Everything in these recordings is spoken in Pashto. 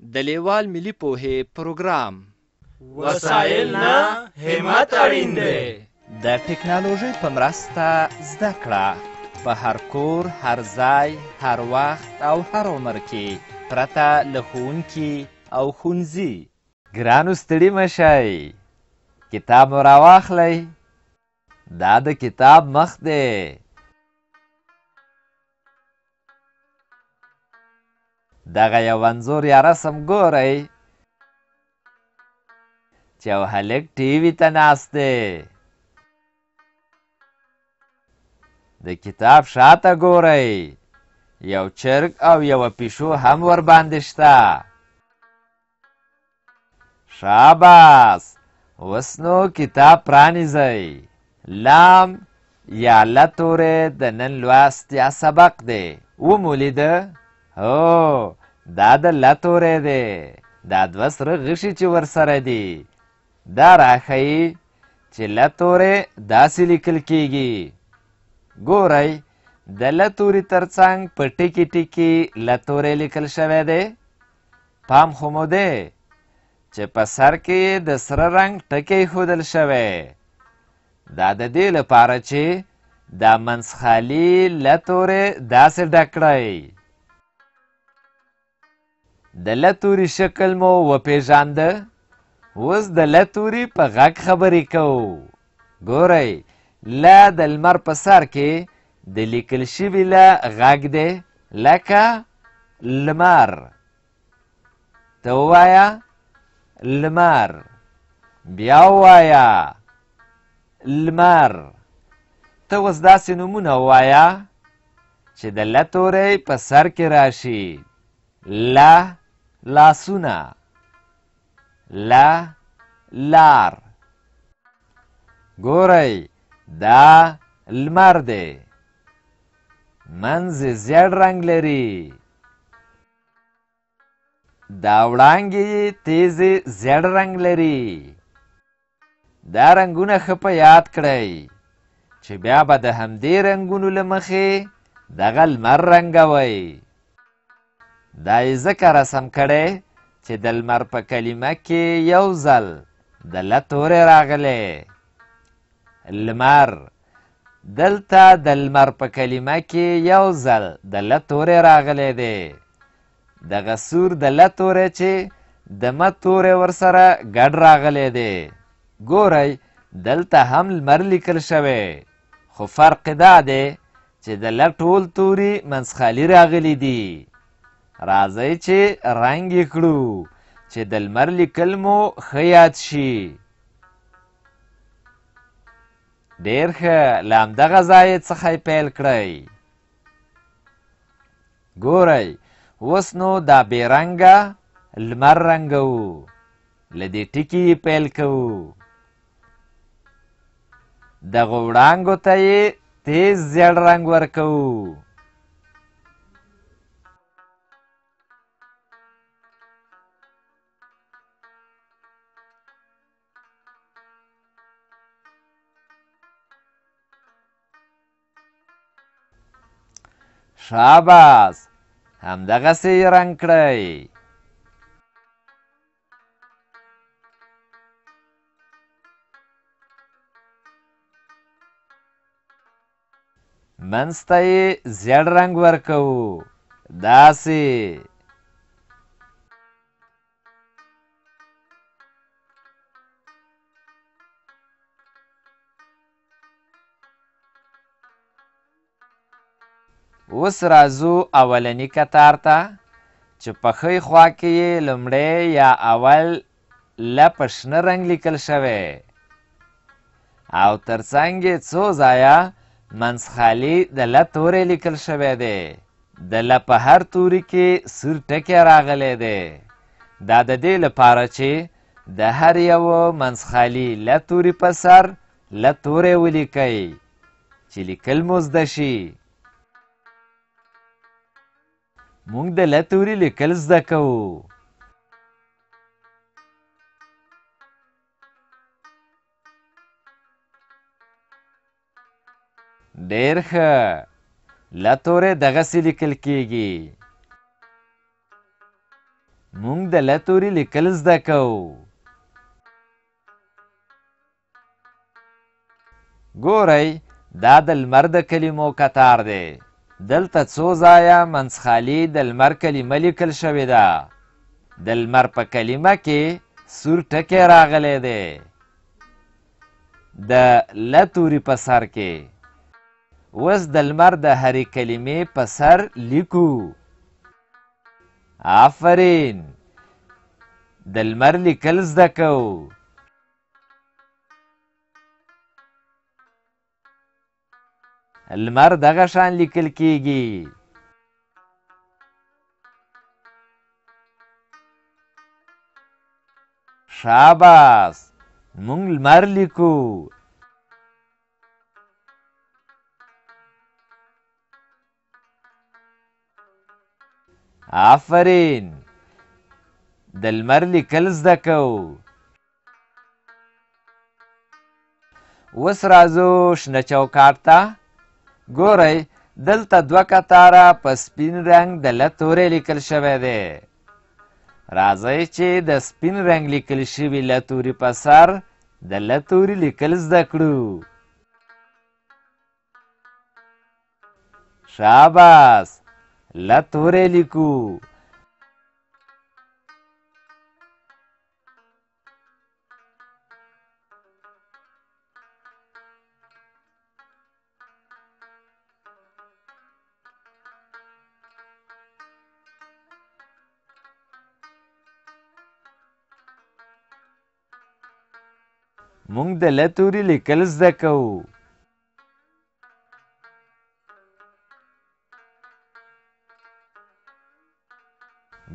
د لیوال ملي پوهې پروګرام وسایل نه همت اړین دی. د ټکنالوژۍ په مرسته زده کړه په هر کور، هر ځای، هر وخت او هر عمر کې پرته له ښوونکي او ښوونځي. ګرانو ستړي مه شئ، کتاب مو راواخلئ. دا د کتاب مخ دی. دغه یو انځور یا رسم ګورئ چې یو هلک ټیوي ته ناست دی. د کتاب شاته ګورئ، یو چرګ او یوه پیشو هم ورباندې شته. شاباس، اوس نو کتاب پرانیزئ. لام یا ل تورې د نن لوست یا سبق دی. ومو لیده؟ هو، دا د ل تورې دی. دا دوه سره غشي چې ورسره دي دا راښیي چې ل تورې داسې لیکل کیږي. ګورئ، د ل توري ترڅنګ په ټکي ټکي ل تورې لیکل شوی دی. پام خو مو دی چې په سر کې د سره رنګ ټکی ایښودل شوی. دا د دې لپاره چې دا منځخالي ل تورې داسې ډک کړئ. د ل توري شکل مو وپېژانده. اوس د ل توري په غږ خبرې کوو. ګورئ، ل د لمر په سر کې د لیکل شوي ل غږ دی، لکه لمر. ته ووایه لمر، بیا ووایه لمر. ته اوس داسې نومونه ووایه چې د ل توری په سر کې راشي. ل لاسونه، ل لار. ګورئ، دا لمر دی. منځ یې زیړ رنګ لري. دا وړانګې یې تیزې زیړ رنګ لري. دا رنګونه ښه په یاد کړئ چې بیا به د همدې رنګونو له مخې دغه لمر رنګوئ. دا یې ځکه رسم کړی چې د لمر په کلمه کې یو ځل د ل توری راغلی. لمر، دلته د لمر په کلمه کې یو ځل د ل توری راغلی دی. دغه سور د ل توری چې د م توری ورسره ګډ راغلی دی. ګورئ، دلته هم لمر لیکل شوی، خو فرق دا دی چې د ل ټول توري منځخالي راغلي دي. راځئ چې رنګ یې کړو چې د لمر لیکل مو ښه یاد شي. ډېر ښه، له همدغه ځایه څخه یې پیل کړئ. ګورئ، اوس نو دا بې رنګه لمر رنګوو. له دې ټکي یې پیل کوو. دغو وړانګو ته یې تیز زیړ رنګ ورکوو. شاباس، همدغسې یې رنګ کړئ. منځ ته یې زیړ رنګ ورکوو، داسې. اوس راځو اولني کتار ته چې په ښی خوا کې یې لومړی یا اول ل په شنه رنګ لیکل شوی او ترڅنګ یې څو ځایه منځخالي د ل توری لیکل شوی دی. د ل په هر توري کې سور ټکی راغلی دی. دا د دې لپاره چې د هر یوه منځخالي ل توري په سر ل توری ولیکئ چې لیکل مو زده شي. موږ د ل توري لیکل زده کوو. ډېر ښه، ل توری دغسې لیکل کیږي. مونږ د ل توري لیکل زده کوو. ګورئ دا د لمر د کلمو کتار دی. دلته څو ځایه منځخالي د لمر کلمه لیکل شوې ده. د لمر په کلمه کې سور ټکی راغلی دی د ل توري په سر کې. اوس د لمر د هرې کلمې په سر لیکو. آفرین، د لمر لیکل زده کوو. لمر دغه شان لیکل کیږي. شاباس، مونږ لمر لیکو. آفرین، د لمر لیکل زده کوو. اوس راځو شنه چوکاټ ته. ګورئ دلته دوه کتاره په سپین رنګ د ل توری لیکل شوی دی. راځئ چې د سپین رنګ لیکل شوي ل توري په سر د ل توري لیکل زده کړو. شاباس، ل توری لیکو. مونږ د ل توري لیکل زده کوو.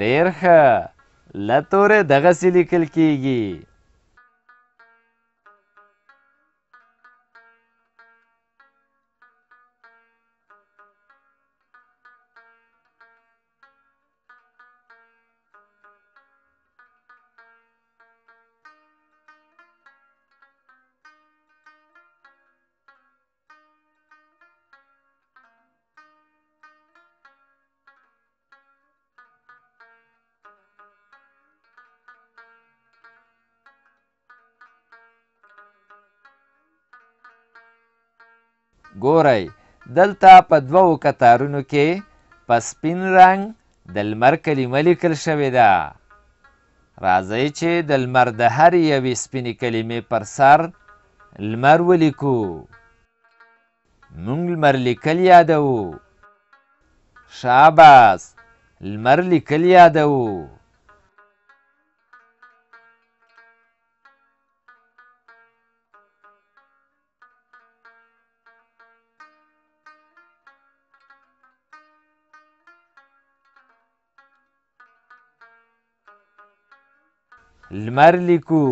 ډېر ښه، ل توری دغسې لیکل کیږي. ګورئ دلته په دوو کتارونو کې په سپین رنګ د لمر کلمه لیکل شوې ده. راځئ چې د لمر د هرې یوې سپینې کلمې پر سر لمر ولیکو. مونږ لمر لیکل یادوو. شاباس، لمر لیکل یادوو. لمر لیکو.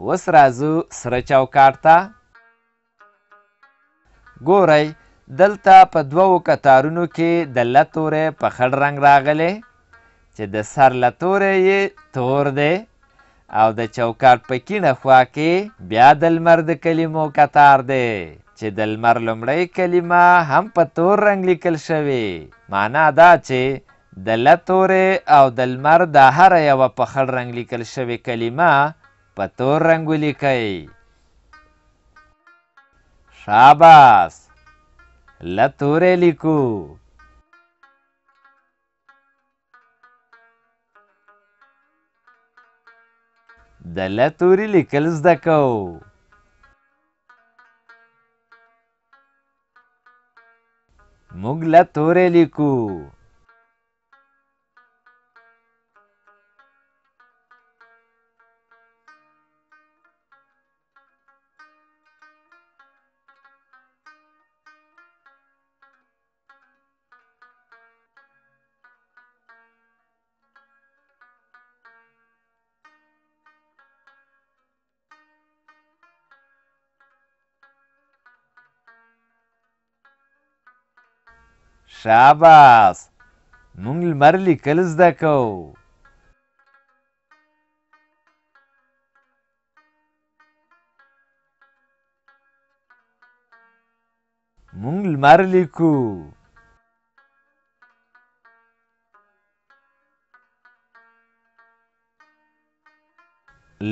اوس راځو سره چوکاټ ته. ګورئ دلته په دوو کتارونو کې د ل توری په خړ رنګ راغلی چې د سر ل توری یې تور دی او د چوکاټ په کیڼه خوا کې بیا د لمر د کلمو کتار دی چې د لمر لومړۍ کلمه هم په تور رنګ لیکل شوې. معنا دا چې د ل توری او د لمر دا هره یوه په خړ رنګ لیکل شوې کلمه په تور رنګ ولیکئ. شاباس، ل توری لیکو. د ل توري لیکل زده کوو. موږ ل توری لیکو. شاباس مونږ لمر لیکل زده کوو. مونږ لمر لیکو.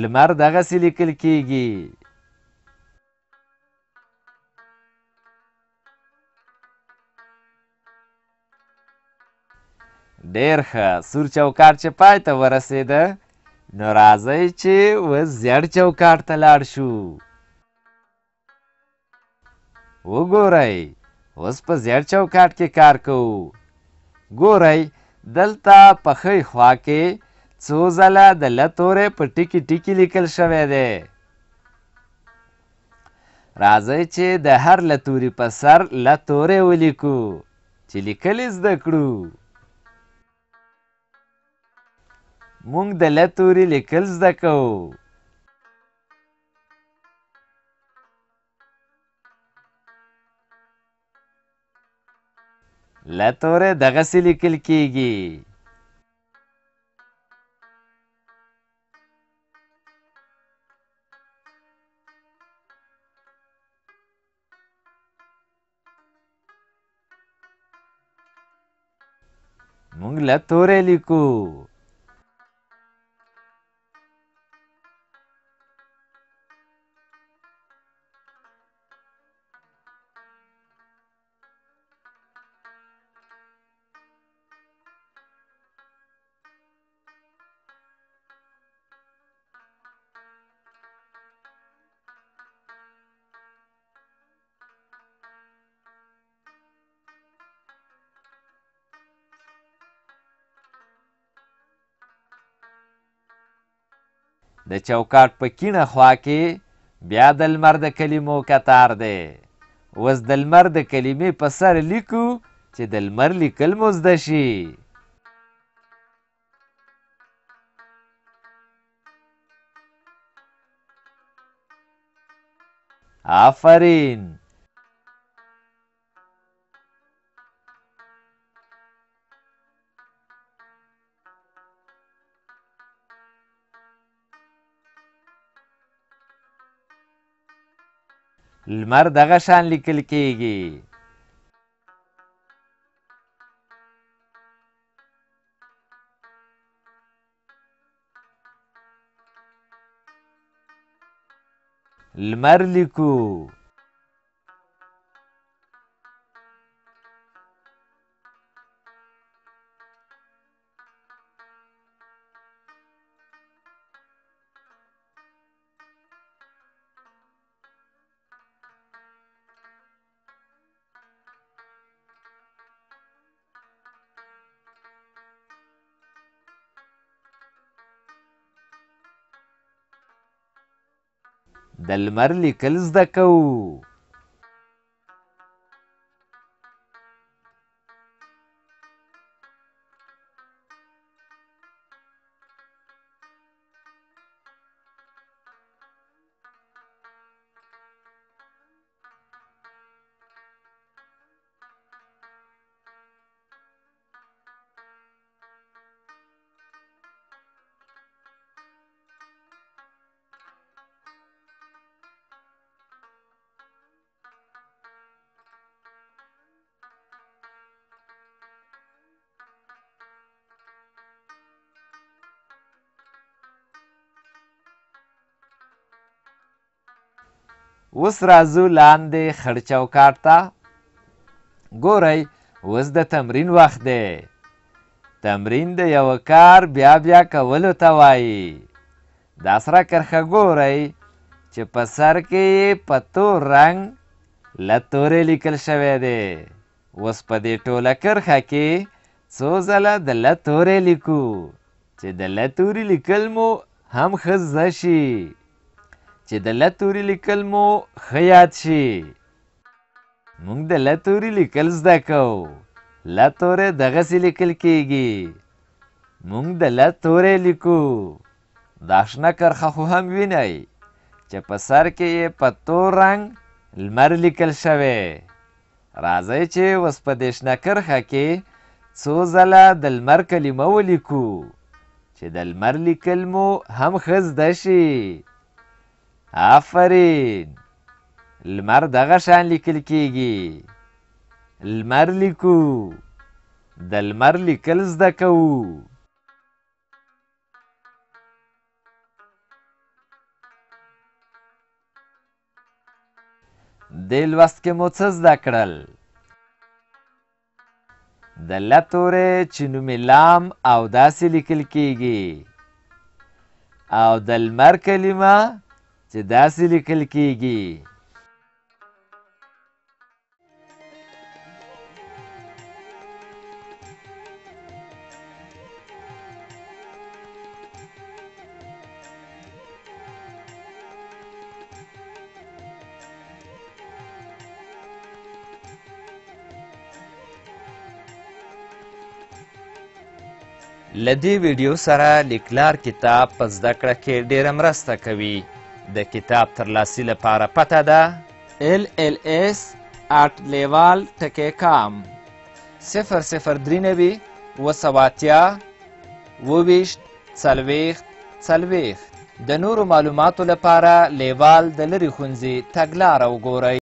لمر دغسې لیکل کیږي. ډېر ښه. سور چوکاټ چې پای ته ورسېده نو راځئ چې اوس زیړ چوکاټ ته لاړ شو. وګورئ اوس په زیړ چوکاټ کې کار کوو. ګورئ دلته په ښۍ خوا کې څو ځله د ل تورې په ټکي ټکي لیکل شوی دی. راځئ چې د هر ل توري په سر ل تورې ولیکو چې لیکل یې زده کړو. مونږ د ل توري لیکل زده کوو. ل تورې دغسې لیکل کیږي. مونږ ل تورې لیکو. د چوکاټ په کیڼه خوا کې بیا د لمر د کلمو کتار دی. اوس د لمر د کلمې په سر لیکو چې د لمر لیکل مو زده شي. آفرین. لمر دغه شان لیکل کیږي. لمر لیکو. د لمر لیکل زده کوو. اوس راځو لاندې خړ چوکاټ ته. ګورئ اوس د تمرین وخت دی. تمرین د یوه کار بیا بیا کولو ته وایي. دا سره کرښه ګورئ چې په سر کې یې په تور رنګ ل تورې لیکل شوی دی. اوس په دې ټوله کرښه کې څو ځله د ل تورې لیکو چې د ل توري لیکل مو هم ښه زده شي. چې د ل توري لیکل مو ښه یاد شي. مونږ د ل توري لیکل زده کوو. ل تورې دغسې لیکل کیږي. مونږ د ل تورې لیکو. دا شنه کرښه خو هم وینئ چې په سر کې یې په تور رنګ لمر لیکل شوی. راځئ چې اوس په دې شنه کرښه کې څو ځله د لمر کلمه ولیکو چې د لمر لیکل مو هم ښه زده شي. آفرین، لمر دغه شان لیکل کیږي. لمر لیکو، د لمر لیکل زده کوو. دې لوست کې مو څه زده کړل؟ د ل تورې چې نوم لام او داسې لیکل کیږي، او د لمر کلمه چې داسې لیکل کیږي. له دې ویډیو سره لیکلار کتاب په زده کړه کې ډېره مرسته کوي. د کتاب ترلاسي لپاره پته ده LLS@leval.com 003 280 د نورو معلوماتو لپاره لیوال د لرې ښوونځي تګلاره وګورئ.